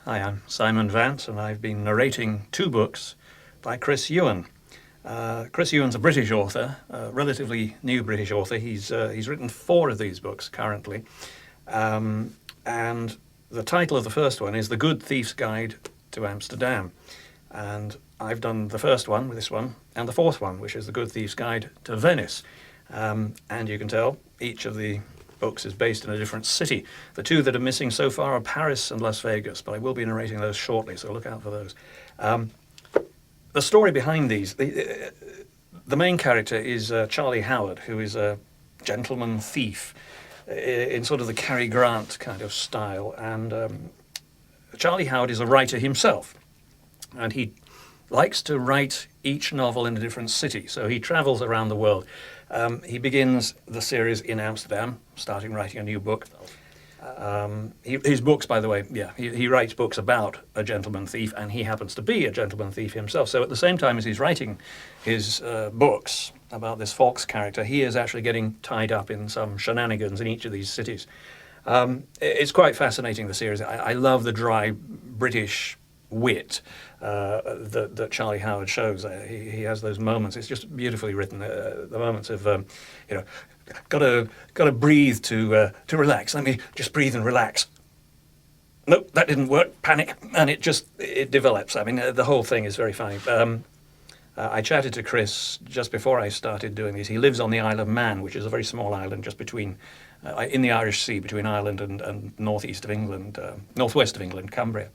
Hi, I'm Simon Vance, and I've been narrating two books by Chris Ewan. Chris Ewan's a British author, a relatively new British author. He's written four of these books currently, and the title of the first one is The Good Thief's Guide to Amsterdam, and I've done the first one with this one, and the fourth one, which is The Good Thief's Guide to Venice. And you can tell each of the books is based in a different city. The two that are missing so far are Paris and Las Vegas, but I will be narrating those shortly, so look out for those. The story behind these, the main character is Charlie Howard, who is a gentleman thief in sort of the Cary Grant kind of style. And Charlie Howard is a writer himself, and he likes to write each novel in a different city, so he travels around the world. He begins the series in Amsterdam, starting writing a new book. His books, by the way, he writes books about a gentleman thief, and he happens to be a gentleman thief himself. So at the same time as he's writing his books about this Fox character, he is actually getting tied up in some shenanigans in each of these cities. It's quite fascinating, the series. I love the dry British wit that Charlie Howard shows. He has those moments. It's just beautifully written. The moments of got to breathe to relax. Let me just breathe and relax. Nope, that didn't work. Panic, and it develops. I mean, the whole thing is very funny. I chatted to Chris just before I started doing these. He lives on the Isle of Man, which is a very small island just between in the Irish Sea, between Ireland and northwest of England, Cumbria.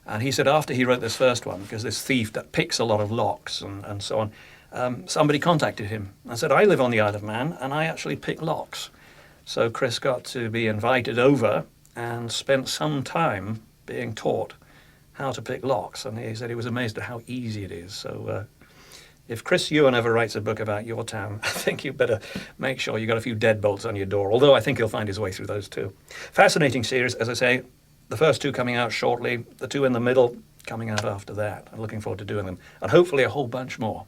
And he said after he wrote this first one, because this thief that picks a lot of locks and so on, somebody contacted him and said, I live on the Isle of Man and I actually pick locks. So Chris got to be invited over and spent some time being taught how to pick locks. And he said he was amazed at how easy it is. So if Chris Ewan ever writes a book about your town, I think you better make sure you got a few deadbolts on your door, although I think he'll find his way through those too. Fascinating series, as I say. The first two coming out shortly, the two in the middle coming out after that. I'm looking forward to doing them, and hopefully a whole bunch more.